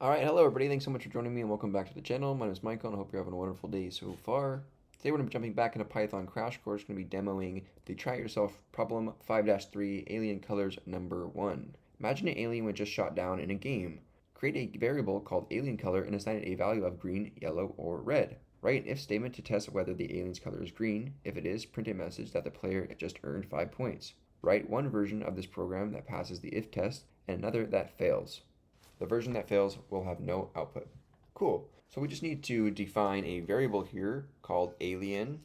All right, hello everybody. Thanks so much for joining me and welcome back to the channel. My name is Michael and I hope you're having a wonderful day so far. Today we're going to be jumping back into Python Crash Course. We're going to be demoing the Try It Yourself problem 5-3 Alien Colors number 1. Imagine an alien was just shot down in a game. Create a variable called alien color and assign it a value of green, yellow, or red. Write an if statement to test whether the alien's color is green. If it is, print a message that the player just earned 5 points. Write one version of this program that passes the if test and another that fails. The version that fails will have no output. Cool. So we just need to define a variable here called alien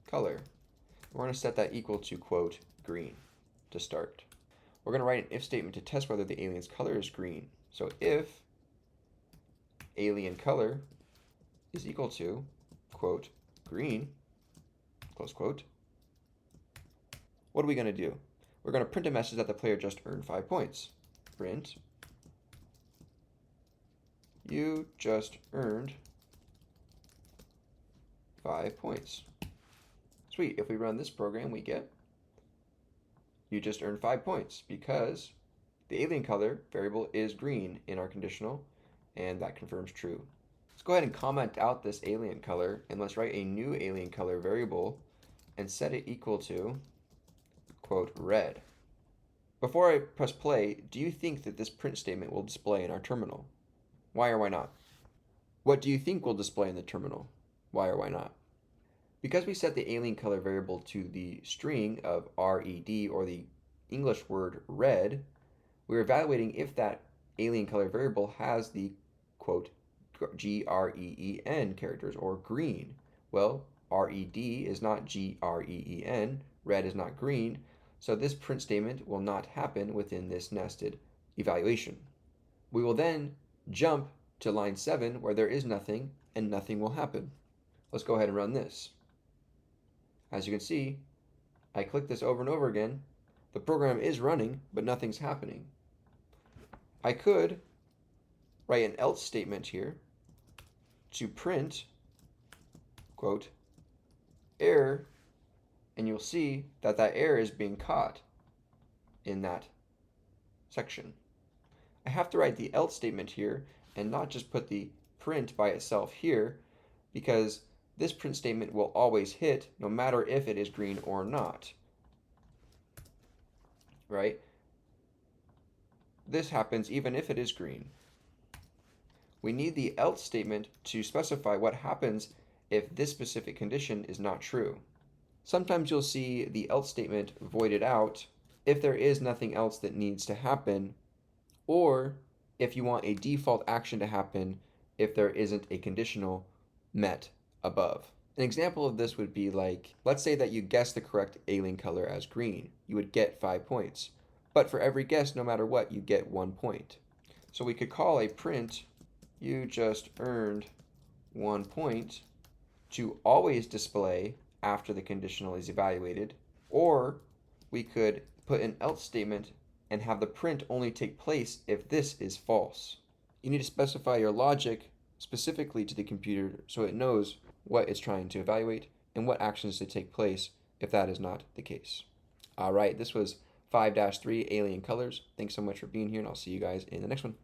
color. We're going to set that equal to, quote, green to start. We're going to write an if statement to test whether the alien's color is green. So if alien color is equal to, quote, green, close quote, what are we going to do? We're going to print a message that the player just earned 5 points. Print, you just earned 5 points. Sweet, if we run this program, we get, you just earned 5 points because the alien color variable is green in our conditional, and that confirms true. Let's go ahead and comment out this alien color, and let's write a new alien color variable and set it equal to, quote, red. Before I press play, do you think that this print statement will display in our terminal? Why or why not? What do you think will display in the terminal? Why or why not? Because we set the alien color variable to the string of red, or the English word red, we're evaluating if that alien color variable has the, quote, green characters, or green. Well, red is not green, red is not green, so this print statement will not happen within this nested evaluation. We will then jump to line 7 where there is nothing and nothing will happen. Let's go ahead and run this. As you can see, I click this over and over again. The program is running, but nothing's happening. I could write an else statement here to print, quote, error, and you'll see that that error is being caught in that section. I have to write the else statement here and not just put the print by itself here, because this print statement will always hit no matter if it is green or not, right? This happens even if it is green. We need the else statement to specify what happens if this specific condition is not true. Sometimes you'll see the else statement voided out if there is nothing else that needs to happen, or if you want a default action to happen if there isn't a conditional met above. An example of this would be like, let's say that you guess the correct alien color as green. You would get 5 points. But for every guess, no matter what, you get 1 point. So we could call a print, you just earned 1 point, to always display after the conditional is evaluated, or we could put an else statement and have the print only take place if this is false. You need to specify your logic specifically to the computer so it knows what it's trying to evaluate and what actions to take place if that is not the case. All right, this was 5-3 Alien Colors. Thanks so much for being here, and I'll see you guys in the next one.